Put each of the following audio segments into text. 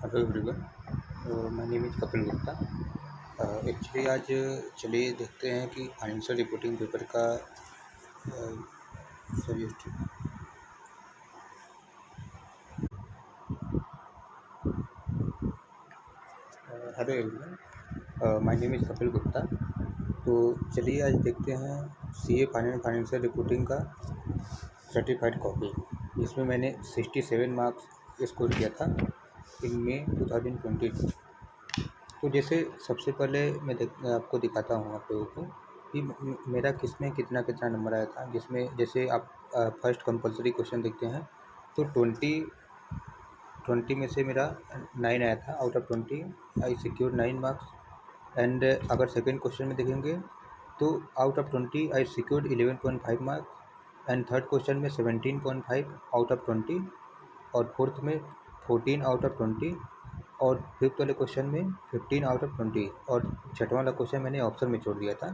Hello everyone. My name is Kapil Gupta. Actually आज चलिए देखते हैं कि फाइनेंशियल रिपोर्टिंग पेपर का suggest. Hello everyone, my name is Kapil Gupta. तो चलिए आज देखते हैं सीए फाइनेंशियल रिपोर्टिंग का सर्टिफाइड कॉपी, जिसमें मैंने 67 मार्क्स स्कोर किया था इन मई 2022। तो जैसे सबसे पहले मैं आपको दिखाता हूँ आप लोगों को कि मेरा किस में कितना कितना नंबर आया था। जिसमें जैसे आप फर्स्ट कंपलसरी क्वेश्चन देखते हैं तो 20 में से मेरा 9 आया था। Out of 20 I secure 9 marks. And अगर सेकेंड क्वेश्चन में देखेंगे तो out of 20 I secured 11.5 marks. And third question में 17.5 आउट ऑफ 20। और फोर्थ में 14 आउट ऑफ 20। और फिफ्थ वाले क्वेश्चन में 15 आउट ऑफ 20। और छठवां वाला क्वेश्चन मैंने ऑप्शन में छोड़ दिया था।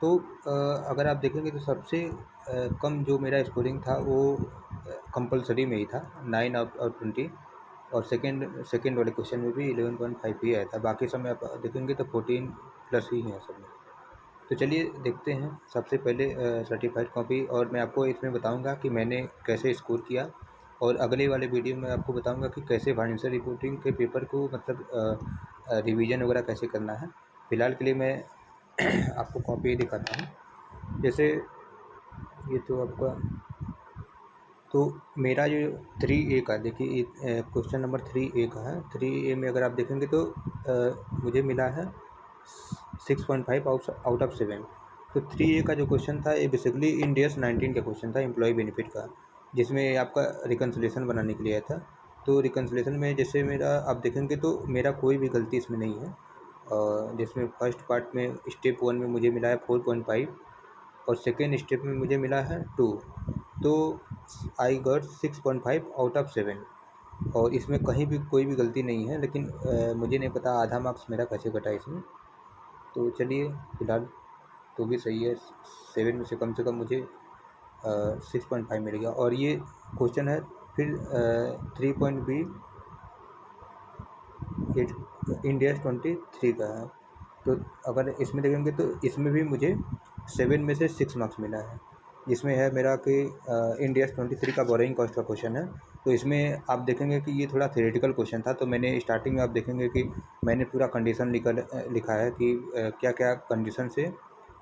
तो अगर आप देखेंगे तो सबसे कम जो मेरा स्कोरिंग था वो कंपलसरी में ही था, 9 आउट ऑफ 20। और सेकेंड वाले क्वेश्चन में भी 11.5 ही आया था। बाकी सब में आप देखेंगे तो 14 प्लस ही है सब में। तो चलिए देखते हैं सबसे पहले सर्टिफाइड कॉपी। और मैं आपको इसमें बताऊंगा कि मैंने कैसे स्कोर किया, और अगले वाले वीडियो में आपको बताऊंगा कि कैसे फाइनेंशियल रिपोर्टिंग के पेपर को मतलब रिवीजन वगैरह कैसे करना है। फ़िलहाल के लिए मैं आपको कॉपी दिखाता हूँ। जैसे ये तो आपका, तो मेरा जो 3A का देखिए, क्वेश्चन नंबर 3A का है। 3A में अगर आप देखेंगे तो मुझे मिला है 6.5 आउट ऑफ 7। तो 3A का जो क्वेश्चन था ये बेसिकली इन डेज 19 का क्वेश्चन था, एम्प्लॉय बेनिफिट का, जिसमें आपका रिकन्सिलेशन बनाने के लिए आया था। तो रिकन्सिलेशन में जैसे मेरा आप देखेंगे तो मेरा कोई भी गलती इसमें नहीं है। जिसमें फर्स्ट पार्ट में स्टेप 1 में मुझे मिला है 4.5, और सेकेंड स्टेप में मुझे मिला है 2। तो आई गॉट 6.5 आउट ऑफ 7। और इसमें कहीं भी कोई भी गलती नहीं है, लेकिन मुझे नहीं पता आधा मार्क्स मेरा कैसे कटा इसमें। तो चलिए फिलहाल तो भी सही है, 7 में से कम मुझे 6.5 मिल गया। और ये क्वेश्चन है फिर 3.B इंडिया 23 का है। तो अगर इसमें देखेंगे तो इसमें भी मुझे 7 में से 6 मार्क्स मिला है। जिसमें है मेरा कि इंडिया 23 का बोरोइंग कॉस्ट का क्वेश्चन है। तो इसमें आप देखेंगे कि ये थोड़ा थ्योरेटिकल क्वेश्चन था। तो मैंने स्टार्टिंग में आप देखेंगे कि मैंने पूरा कंडीशन लिखा है कि क्या क्या कंडीशन से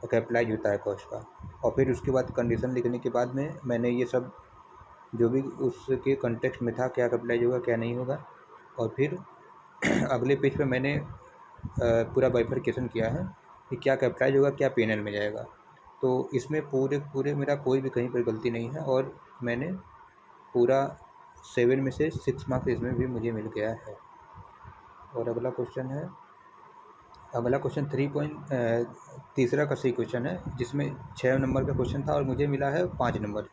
अप्लाइज होता है कॉस्ट का। और फिर उसके बाद कंडीशन लिखने के बाद में मैंने ये सब जो भी उसके कंटेक्स्ट में था, क्या अप्लाइज होगा क्या नहीं होगा। और फिर अगले पेज पे मैंने पूरा बाइफरकेशन किया है कि क्या कैपिटलाइज होगा क्या पीएनएल में जाएगा। तो इसमें पूरे मेरा कोई भी कहीं पर गलती नहीं है, और मैंने पूरा 7 में से 6 मार्क्स इसमें भी मुझे मिल गया है। और अगला क्वेश्चन तीसरा का सही क्वेश्चन है, जिसमें 6 नंबर का क्वेश्चन था और मुझे मिला है 5 नंबर।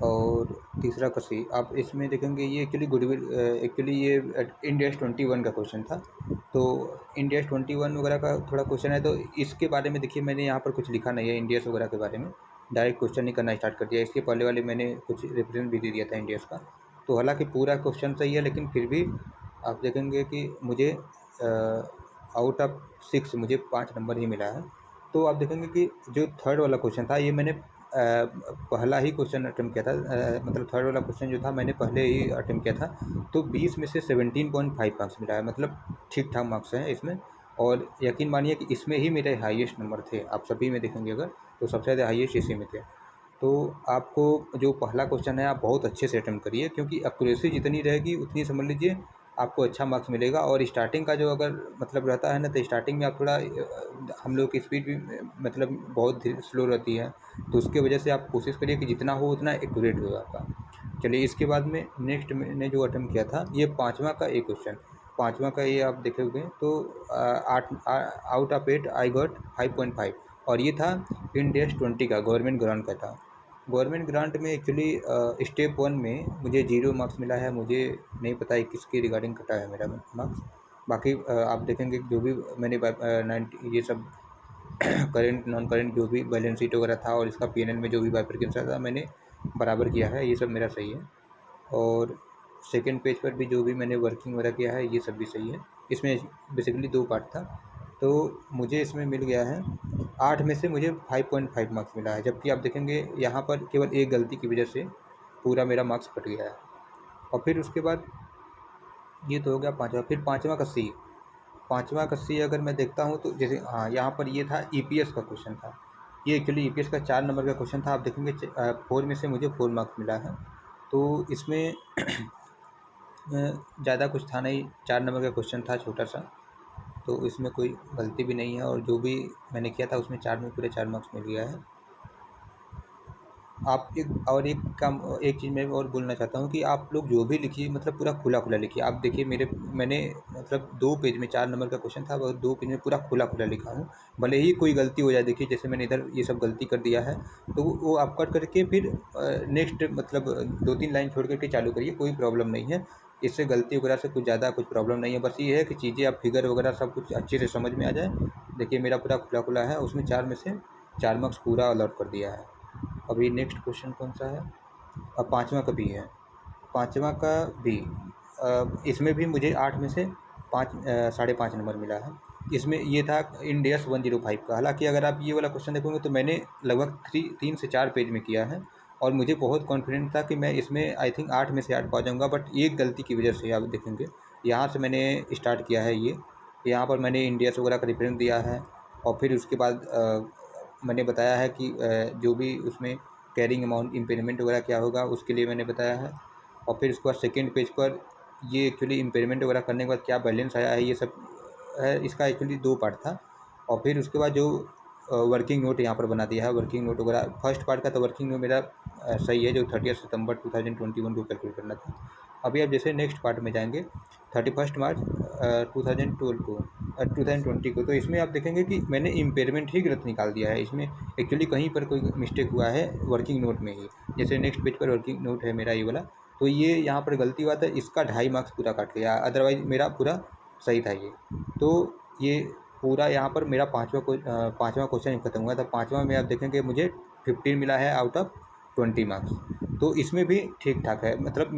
और तीसरा का सी आप इसमें देखेंगे ये एक्चुअली ये इंडेक्स 21 का क्वेश्चन था। तो इंडेक्स 21 वगैरह का थोड़ा क्वेश्चन है। तो इसके बारे में देखिए मैंने यहाँ पर कुछ लिखा नहीं है इंडियस वगैरह के बारे में, डायरेक्ट क्वेश्चन ही करना स्टार्ट कर दिया। इसके पहले वाले मैंने कुछ रेफरेंस भी दे दिया था इंडियस का। तो हालांकि पूरा क्वेश्चन सही है, लेकिन फिर भी आप देखेंगे कि मुझे आउट ऑफ 6 मुझे 5 नंबर ही मिला है। तो आप देखेंगे कि जो थर्ड वाला क्वेश्चन था ये मैंने पहला ही क्वेश्चन अटेम्प्ट किया था। मतलब थर्ड वाला क्वेश्चन जो था मैंने पहले ही अटेम्प्ट किया था। तो 20 में से 17.5 मार्क्स मिला है, मतलब ठीक ठाक मार्क्स हैं इसमें। और यकीन मानिए कि इसमें ही मेरे हाईएस्ट नंबर थे। आप सभी में देखेंगे अगर तो सबसे ज़्यादा हाईएस्ट इसी में थे। तो आपको जो पहला क्वेश्चन है आप बहुत अच्छे से अटेम्प्ट करिए, क्योंकि एक्यूरेसी जितनी रहेगी उतनी समझ लीजिए आपको अच्छा मार्क्स मिलेगा। और स्टार्टिंग का जो अगर मतलब रहता है ना, तो स्टार्टिंग में आप थोड़ा हम लोग की स्पीड भी मतलब बहुत स्लो रहती है। तो उसके वजह से आप कोशिश करिए कि जितना हो उतना एक्यूरेट हो आपका। चलिए इसके बाद में नेक्स्ट मैंने जो अटेम्प्ट किया था ये 5वां का एक क्वेश्चन, 5वां का ये आप देखे हुए तो 8 आउट ऑफ 8 आई गॉट 5.5। और ये था इंडेक्स 20 का गवर्नमेंट ग्रांट का था। गवर्नमेंट ग्रांट में एक्चुअली स्टेप 1 में मुझे 0 मार्क्स मिला है। मुझे नहीं पता है किसके रिगार्डिंग कटा है मेरा मार्क्स। बाकी आप देखेंगे जो भी मैंने 90 ये सब करेंट नॉन करेंट जो भी बैलेंस शीट वगैरह था और इसका पीएनएल में जो भी बाइफरकेशन था मैंने बराबर किया है, ये सब मेरा सही है। और सेकंड पेज पर भी जो भी मैंने वर्किंग वगैरह किया है ये सब भी सही है। इसमें बेसिकली 2 पार्ट था, तो मुझे इसमें मिल गया है 8 में से मुझे 5.5 मार्क्स मिला है। जबकि आप देखेंगे यहाँ पर केवल एक गलती की वजह से पूरा मेरा मार्क्स कट गया है। और फिर उसके बाद ये तो हो गया पाँचवा। फिर पाँचवा कस्सी अगर मैं देखता हूँ तो जैसे हाँ, यहाँ पर ये था ईपीएस का क्वेश्चन था। ये एक्चुअली ईपीएस का 4 नंबर का क्वेश्चन था। आप देखेंगे 4 में से मुझे 4 मार्क्स मिला है। तो इसमें ज़्यादा कुछ था नहीं, 4 नंबर का क्वेश्चन था छोटा सा, तो इसमें कोई गलती भी नहीं है। और जो भी मैंने किया था उसमें 4 में पूरे 4 मार्क्स मिल गया है। आप एक चीज़ मैं और बोलना चाहता हूँ कि आप लोग जो भी लिखिए मतलब पूरा खुला लिखिए। आप देखिए मैंने मतलब 2 पेज में 4 नंबर का क्वेश्चन था और 2 पेज में पूरा खुला लिखा हूँ। भले ही कोई गलती हो जाए, देखिए जैसे मैंने इधर ये सब गलती कर दिया है तो वो आप कट करके फिर नेक्स्ट मतलब 2-3 लाइन छोड़ करके चालू करिए, कोई प्रॉब्लम नहीं है। इससे गलती वगैरह से कुछ ज़्यादा कुछ प्रॉब्लम नहीं है। बस ये है कि चीज़ें आप फिगर वगैरह सब कुछ अच्छे से समझ में आ जाए। देखिए मेरा पूरा खुला है, उसमें 4 में से 4 मार्क्स पूरा अलॉट कर दिया है। अभी नेक्स्ट क्वेश्चन कौन सा है? अब 5वां का भी है। 5वां का भी इसमें भी मुझे 8 में से 5.5 नंबर मिला है। इसमें ये था इंड AS 105 का। हालाँकि अगर आप ये वाला क्वेश्चन देखोगे तो मैंने लगभग 3 से 4 पेज में किया है और मुझे बहुत कॉन्फिडेंट था कि मैं इसमें आई थिंक 8 में से 8 पा जाऊँगा। बट एक गलती की वजह से आप देखेंगे यहाँ से मैंने स्टार्ट किया है यहाँ पर मैंने इंड AS वगैरह का रेफरेंस दिया है और फिर उसके बाद मैंने बताया है कि जो भी उसमें कैरिंग अमाउंट इम्पेयरमेंट वगैरह क्या होगा उसके लिए मैंने बताया है। और फिर उसके बाद सेकंड पेज पर ये एक्चुअली इम्पेयरमेंट वगैरह करने के बाद क्या बैलेंस आया है ये सब है। इसका एक्चुअली 2 पार्ट था। और फिर उसके बाद जो वर्किंग नोट यहाँ पर बना दिया है, वर्किंग नोट वगैरह फर्स्ट पार्ट का तो वर्किंग नोट मेरा सही है, जो 30 सितंबर 2021 को कैलकुलेट करना था। अभी आप जैसे नेक्स्ट पार्ट में जाएंगे 31 मार्च 2020 को, तो इसमें आप देखेंगे कि मैंने इम्पेयरमेंट ही गलत निकाल दिया है। इसमें एक्चुअली कहीं पर कोई मिस्टेक हुआ है वर्किंग नोट में ही। जैसे नेक्स्ट पेज पर वर्किंग नोट है मेरा ये वाला, तो ये यहाँ पर गलती हुआ था, इसका 2.5 मार्क्स पूरा काट गया, अदरवाइज़ मेरा पूरा सही था ये। तो ये पूरा यहाँ पर मेरा पाँचवा क्वेश्चन खत्म हुआ था। 5वां में आप देखेंगे मुझे 15 मिला है आउट ऑफ 20 मार्क्स। तो इसमें भी ठीक ठाक है, मतलब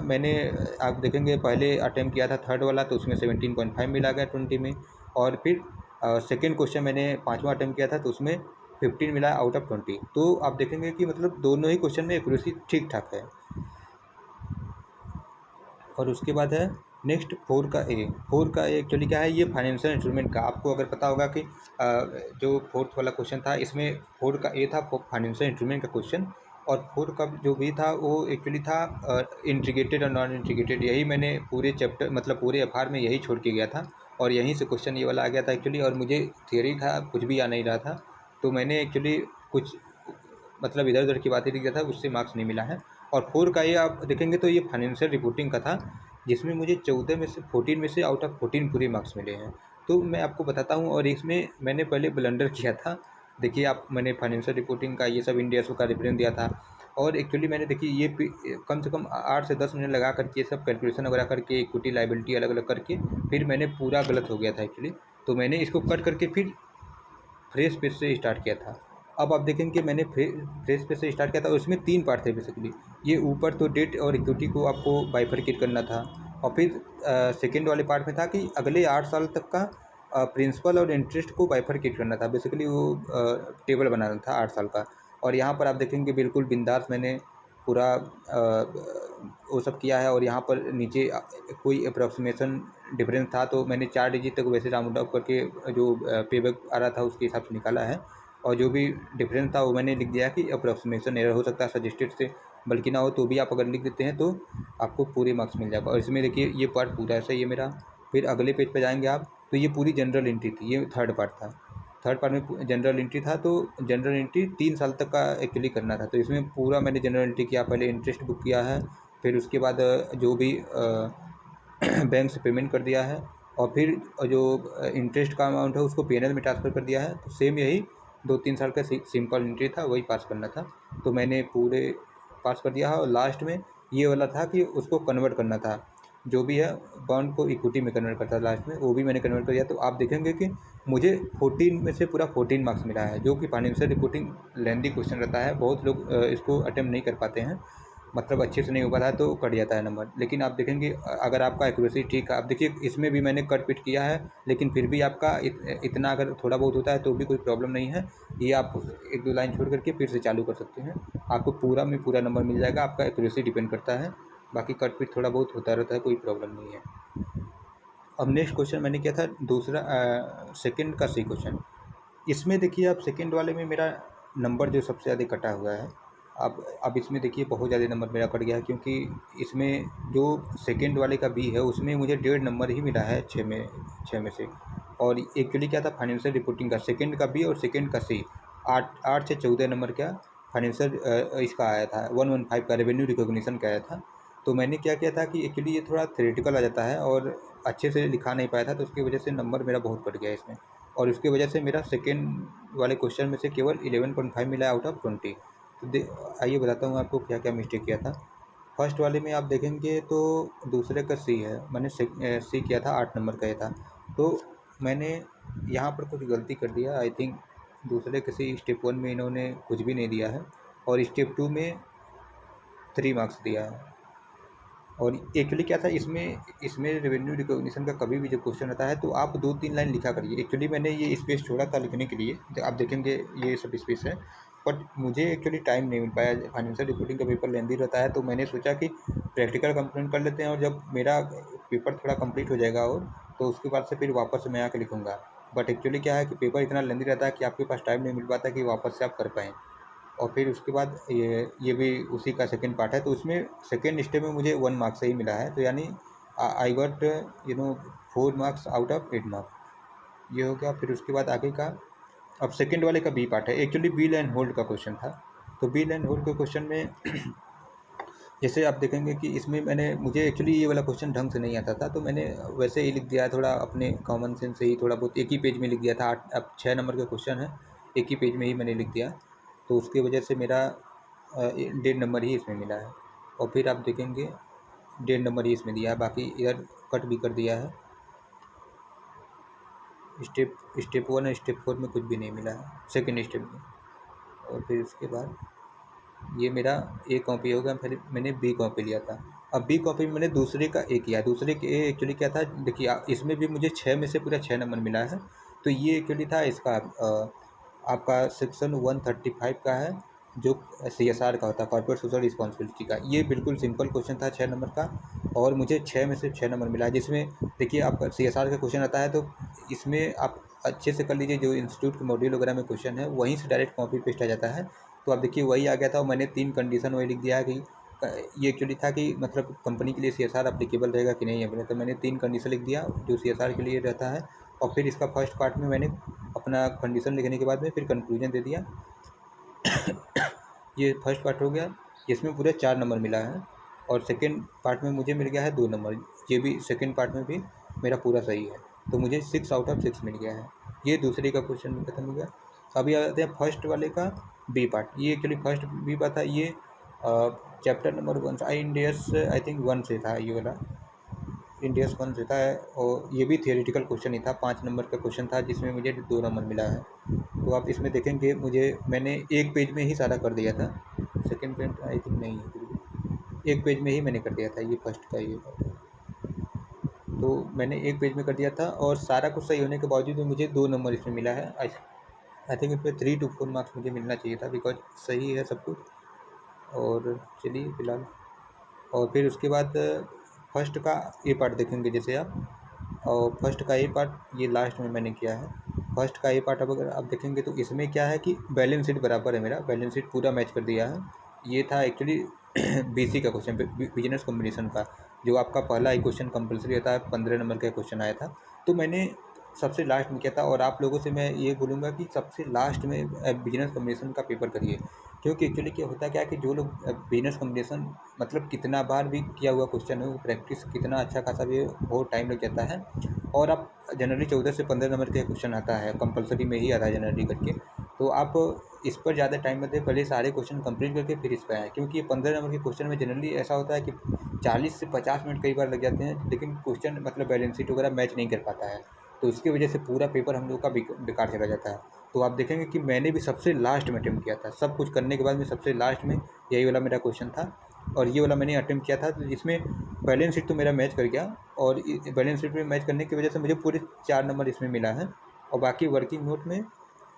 मैंने आप देखेंगे पहले अटेम्प्ट किया था थर्ड वाला तो उसमें 17.5 मिला गया 20 में। और फिर सेकेंड क्वेश्चन मैंने 5वां अटेम्प्ट किया था तो उसमें 15 मिला आउट ऑफ 20। तो आप देखेंगे कि मतलब दोनों ही क्वेश्चन में एक्यूरेसी ठीक ठाक है। और उसके बाद है नेक्स्ट 4 का ए एक्चुअली क्या है, ये फाइनेंशियल इंस्ट्रूमेंट का। आपको अगर पता होगा कि जो 4th वाला क्वेश्चन था इसमें 4 का ए था फाइनेंशियल इंस्ट्रूमेंट का क्वेश्चन। और 4 का जो बी था वो एक्चुअली था इंटीग्रेटेड और नॉन इंटीग्रेटेड। यही मैंने पूरे चैप्टर मतलब पूरे एफआर में यही छोड़ के गया था और यहीं से क्वेश्चन ये वाला आ गया था एक्चुअली। और मुझे थियरी था, कुछ भी आ नहीं रहा था, तो मैंने एक्चुअली कुछ मतलब इधर उधर की बातें लिख दिया था, उससे मार्क्स नहीं मिला है। और 4 का ये आप देखेंगे तो ये फाइनेंशियल रिपोर्टिंग का था, जिसमें मुझे 14 में से आउट ऑफ 14 पूरे मार्क्स मिले हैं। तो मैं आपको बताता हूँ। और इसमें मैंने पहले ब्लंडर किया था। देखिए मैंने फाइनेंशियल रिपोर्टिंग का ये सब इंड AS का रेफरेंस दिया था और एक्चुअली मैंने देखिए ये कम से कम 8 से 10 मिनट लगा करके ये सब कैलकुलेशन वगैरह करके इक्विटी लायबिलिटी अलग अलग करके फिर मैंने पूरा गलत हो गया था एक्चुअली। तो मैंने इसको कट करके फिर फ्रेश पेज से स्टार्ट किया था। अब आप देखेंगे कि मैंने फ्रेश पेज से स्टार्ट किया था और उसमें 3 पार्ट थे बेसिकली। ये ऊपर तो डेट और इक्विटी को आपको बाइफरकेट करना था और फिर सेकेंड वाले पार्ट में था कि अगले 8 साल तक का प्रिंसिपल और इंटरेस्ट को बाइफरकेट करना था। बेसिकली वो टेबल बनाना था 8 साल का। और यहाँ पर आप देखेंगे बिल्कुल बिंदास मैंने पूरा वो सब किया है। और यहाँ पर नीचे कोई अप्रॉक्सीमेशन डिफरेंस था तो मैंने 4 डिजिट तक वैसे राउंड अप करके जो पेबैक आ रहा था उसके हिसाब से निकाला है। और जो भी डिफरेंस था वो मैंने लिख दिया कि अप्रॉक्सीमेशन एरर हो सकता है सजेस्टेड से, बल्कि ना हो तो भी आप अगर लिख देते हैं तो आपको पूरे मार्क्स मिल जाएगा। और इसमें देखिए ये पार्ट पूरा ऐसा ही है मेरा। फिर अगले पेज पे जाएंगे आप तो ये पूरी जनरल एंट्री थी, ये थर्ड पार्ट था। थर्ड पार्ट में जनरल एंट्री था, तो जनरल एंट्री 3 साल तक का एक्चुअली करना था। तो इसमें पूरा मैंने जनरल एंट्री किया, पहले इंटरेस्ट बुक किया है, फिर उसके बाद जो भी बैंक से पेमेंट कर दिया है और फिर जो इंटरेस्ट का अमाउंट है उसको PNL में ट्रांसफ़र कर दिया है। तो सेम यही 2-3 साल का सिंपल एंट्री था, वही पास करना था। तो मैंने पूरे पास कर दिया है। और लास्ट में ये वाला था कि उसको कन्वर्ट करना था, जो भी है बॉन्ड को इक्विटी में कन्वर्ट करता है लास्ट में, वो भी मैंने कन्वर्ट कर दिया। तो आप देखेंगे कि मुझे 14 में से पूरा 14 मार्क्स मिला है, जो कि फाइनेंशियल रिपोर्टिंग लेंदी क्वेश्चन रहता है, बहुत लोग इसको अटेम्प्ट नहीं कर पाते हैं। मतलब अच्छे से नहीं हो पाता है तो कट जाता है नंबर। लेकिन आप देखेंगे अगर आपका एक्यूरेसी ठीक है, आप देखिए इसमें भी मैंने कट पिट किया है, लेकिन फिर भी आपका इतना अगर थोड़ा बहुत होता है तो भी कोई प्रॉब्लम नहीं है। ये आप एक दो लाइन छोड़ करके फिर से चालू कर सकते हैं, आपको पूरा में पूरा नंबर मिल जाएगा। आपका एक्यूरेसी डिपेंड करता है, बाकी कट पिट थोड़ा बहुत होता रहता है, कोई प्रॉब्लम नहीं है। अब नेक्स्ट क्वेश्चन मैंने किया था दूसरा सेकंड का सी क्वेश्चन। इसमें देखिए आप सेकंड वाले में मेरा नंबर जो सबसे ज़्यादा कटा हुआ है। अब इसमें देखिए बहुत ज़्यादा नंबर मेरा कट गया है, क्योंकि इसमें जो सेकंड वाले का बी है उसमें मुझे 1.5 नंबर ही मिला है 6 में से। और एक्चुअली क्या था, फाइनेंशियल रिपोर्टिंग का सेकंड का बी और सेकंड का सी 8 से 14 नंबर का फाइनेंशियल इसका आया था, 115 का रेवेन्यू रिकॉग्निशन का आया था। तो मैंने क्या किया था कि एक्चुअली ये थोड़ा थ्योरेटिकल आ जाता है और अच्छे से लिखा नहीं पाया था, तो उसकी वजह से नंबर मेरा बहुत कट गया इसमें। और उसकी वजह से मेरा सेकेंड वाले क्वेश्चन में से केवल 11.5 मिला आउट ऑफ 20। तो आइए बताता हूँ आपको क्या क्या मिस्टेक किया था। फर्स्ट वाले में आप देखेंगे तो दूसरे का सी है, मैंने सी किया था 8 नंबर का ये था। तो मैंने यहाँ पर कुछ गलती कर दिया, आई थिंक दूसरे किसी स्टेप 1 में इन्होंने कुछ भी नहीं दिया है और स्टेप 2 में 3 मार्क्स दिया है। और एक्चुअली क्या था, इसमें रेवेन्यू रिकॉग्निशन का कभी भी जब क्वेश्चन आता है तो आप 2-3 लाइन लिखा करिए। एक्चुअली मैंने ये स्पेस छोड़ा था लिखने के लिए, तो आप देखेंगे ये सब स्पेस है, बट मुझे एक्चुअली टाइम नहीं मिल पाया। फाइनेंशियल रिपोर्टिंग का पेपर लेंदी रहता है, तो मैंने सोचा कि प्रैक्टिकल कंप्लीट कर लेते हैं और जब मेरा पेपर थोड़ा कंप्लीट हो जाएगा और तो उसके बाद से फिर वापस मैं आके लिखूँगा। बट एक्चुअली क्या है कि पेपर इतना लेंदी रहता है कि आपके पास टाइम नहीं मिल पाता कि वापस से आप कर पाएँ। और फिर उसके बाद ये भी उसी का सेकंड पार्ट है, तो उसमें सेकंड स्टेप में मुझे 1 मार्क्स से ही मिला है। तो यानी I got 4 marks out of 8 marks, ये हो गया। फिर उसके बाद आगे का अब सेकंड वाले का बी पार्ट है। एक्चुअली बिल एंड होल्ड का क्वेश्चन था। तो बिल एंड होल्ड के क्वेश्चन में जैसे आप देखेंगे कि इसमें मुझे एक्चुअली ये वाला क्वेश्चन ढंग से नहीं आता था, तो मैंने वैसे ही लिख दिया, थोड़ा अपने कॉमन सेंस से ही थोड़ा बहुत एक ही पेज में लिख दिया था। अब 6 नंबर का क्वेश्चन है, एक ही पेज में ही मैंने लिख दिया, तो उसकी वजह से मेरा 1.5 नंबर ही इसमें मिला है। और फिर आप देखेंगे 1.5 नंबर ही इसमें दिया है, बाकी इधर कट भी कर दिया है। स्टेप 1 और स्टेप 4 में कुछ भी नहीं मिला है सेकेंड स्टेप में। और फिर उसके बाद ये मेरा ए कॉपी हो गया, फिर मैंने बी कॉपी लिया था। अब बी कॉपी में मैंने दूसरे का ए किया। दूसरे के ए एक्चुअली क्या था, देखिए इसमें भी मुझे 6 में से पूरा 6 नंबर मिला है। तो ये एक्चुअली था इसका आपका सेक्शन 135 का है, जो CSR का होता है, कॉर्पोरेट सोशल रिस्पॉन्सिबिलिटी का। ये बिल्कुल सिंपल क्वेश्चन था 6 नंबर का, और मुझे 6 में से 6 नंबर मिला है। जिसमें देखिए आपका CSR का क्वेश्चन आता है, तो इसमें आप अच्छे से कर लीजिए, जो इंस्टीट्यूट के मॉड्यूल वगैरह में क्वेश्चन है वहीं से डायरेक्ट कॉपी पेस्ट आ जाता है। तो आप देखिए वही आ गया था, और मैंने 3 कंडीशन वही लिख दिया है कि ये एक्चुअली था कि मतलब कंपनी के लिए CSR एप्लीकेबल रहेगा कि नहीं है, तो मैंने 3 कंडीशन लिख दिया जो CSR के लिए रहता है। और फिर इसका फर्स्ट पार्ट में मैंने अपना कंडीशन लिखने के बाद में फिर कंक्लूजन दे दिया। ये फर्स्ट पार्ट हो गया, जिसमें पूरे 4 नंबर मिला है। और सेकंड पार्ट में मुझे मिल गया है 2 नंबर, ये भी सेकंड पार्ट में भी मेरा पूरा सही है, तो मुझे 6 आउट ऑफ 6 मिल गया है। ये दूसरे का क्वेश्चन भी खत्म हो गया। अभी आते हैं फर्स्ट वाले का बी पार्ट। ये एक्चुअली फर्स्ट बी पार्ट था, ये चैप्टर नंबर 1 से इंडियस आई थिंक 1 से था, ये वाला इंडियस 1 से था। और ये भी थियोरेटिकल क्वेश्चन ही था, 5 नंबर का क्वेश्चन था, जिसमें मुझे 2 नंबर मिला है। तो आप इसमें देखेंगे मैंने एक पेज में ही सारा कर दिया था, सेकंड पेज आई थिंक नहीं है, फिर भी एक पेज में ही मैंने कर दिया था ये फर्स्ट का ये। तो मैंने एक पेज में कर दिया था, और सारा कुछ सही होने के बावजूद भी मुझे 2 नंबर इसमें मिला है। आई थिंक इसमें 3 to 4 मार्क्स मुझे मिलना चाहिए था, बिकॉज सही है सब कुछ। और चलिए फिलहाल, और फिर उसके बाद फर्स्ट का ए पार्ट देखेंगे जैसे आप, और फर्स्ट का ए पार्ट ये लास्ट में मैंने किया है। फर्स्ट का ए पार्ट अब अगर आप देखेंगे तो इसमें क्या है कि बैलेंस शीट बराबर है, मेरा बैलेंस शीट पूरा मैच कर दिया है। ये था एक्चुअली BC का क्वेश्चन, बिजनेस कॉम्बिनेशन का, जो आपका पहला ही क्वेश्चन कंपलसरी होता है, 15 नंबर का क्वेश्चन आया था। तो मैंने सबसे लास्ट में किया था, और आप लोगों से मैं ये बोलूँगा कि सबसे लास्ट में बिजनेस कॉम्बिनेशन का पेपर करिए। क्योंकि एक्चुअली क्या होता है, क्या कि जो लोग बिजनेस कॉम्बिनेशन मतलब कितना बार भी किया हुआ क्वेश्चन है, वो प्रैक्टिस कितना अच्छा खासा भी बहुत टाइम लग जाता है। और आप जनरली 14 से 15 नंबर का क्वेश्चन आता है, कंपलसरी में ही आता है जनरली करके। तो आप इस पर ज़्यादा टाइम मत दें, पहले सारे क्वेश्चन कंप्लीट करके फिर इस पर आएँ, क्योंकि ये 15 नंबर के क्वेश्चन में जनरली ऐसा होता है कि 40 से 50 मिनट कई बार लग जाते हैं, लेकिन क्वेश्चन मतलब बैलेंस शीट वगैरह मैच नहीं कर पाता है। तो इसकी वजह से पूरा पेपर हम लोग का बेकार चला जाता है। तो आप देखेंगे कि मैंने भी सबसे लास्ट में अटेम्प्ट किया था, सब कुछ करने के बाद में सबसे लास्ट में यही वाला मेरा क्वेश्चन था। और ये वाला मैंने अटेम्प्ट किया था, तो जिसमें बैलेंस शीट तो मेरा मैच कर गया, और बैलेंस शीट में मैच करने की वजह से मुझे पूरे 4 नंबर इसमें मिला है। और बाकी वर्किंग नोट में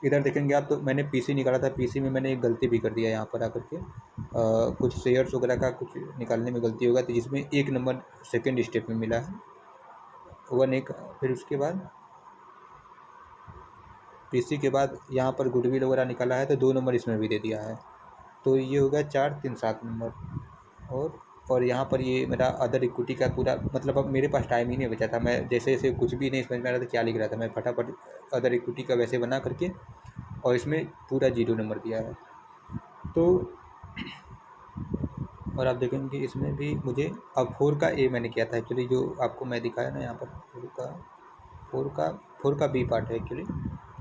इधर देखेंगे आप, तो मैंने पीसी निकाला था, पीसी में मैंने एक गलती भी कर दिया यहाँ पर आकर के, कुछ शेयर्स वगैरह का कुछ निकालने में गलती होगा, तो जिसमें 1 नंबर सेकेंड स्टेप में मिला है, 1 1। फिर उसके बाद पीसी के बाद यहाँ पर गुडविल वगैरह निकाला है, तो 2 नंबर इसमें भी दे दिया है, तो ये हो गया 4 3 7 नंबर। और यहाँ पर ये मेरा अदर इक्विटी का पूरा, मतलब अब मेरे पास टाइम ही नहीं बचा था, मैं जैसे जैसे कुछ भी नहीं समझ में आ रहा था क्या लिख रहा था, मैं फटाफट अदर इक्विटी का वैसे बना करके और इसमें पूरा 0 नंबर दिया है। तो और आप देखेंगे इसमें भी मुझे अब 4 का ए मैंने किया था एक्चुअली, जो आपको मैं दिखाया ना यहाँ पर, 4 का बी पार्ट है एक्चुअली।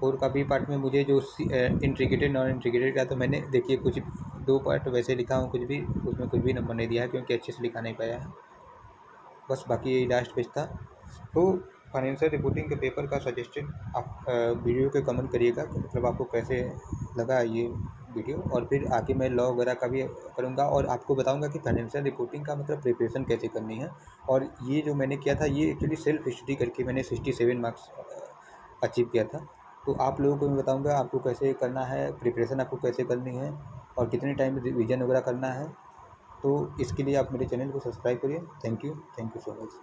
4 का बी पार्ट में मुझे जो इंट्रीगेटेड नॉन इंट्रीगेटेड का, तो मैंने देखिए कुछ 2 पार्ट वैसे लिखा हूँ, कुछ भी उसमें कुछ भी नंबर नहीं दिया है, क्योंकि अच्छे से लिखा नहीं पाया है, बस बाकी यही लास्ट पेज था। तो फाइनेंशियल रिपोर्टिंग के पेपर का सजेस्टेड आप वीडियो के कमेंट करिएगा, मतलब आपको कैसे लगा ये वीडियो, और फिर आगे मैं लॉ वगैरह का भी करूँगा, और आपको बताऊँगा कि फाइनेंशियल रिपोर्टिंग का मतलब प्रिपरेशन कैसे करनी है। और ये जो मैंने किया था, ये एक्चुअली सेल्फ स्टडी करके मैंने 67 मार्क्स अचीव किया था। तो आप लोगों को मैं बताऊँगा आपको कैसे करना है, प्रिपरेशन आपको कैसे करनी है, और कितने टाइम रिवीजन वगैरह करना है। तो इसके लिए आप मेरे चैनल को सब्सक्राइब करिए। Thank you so much.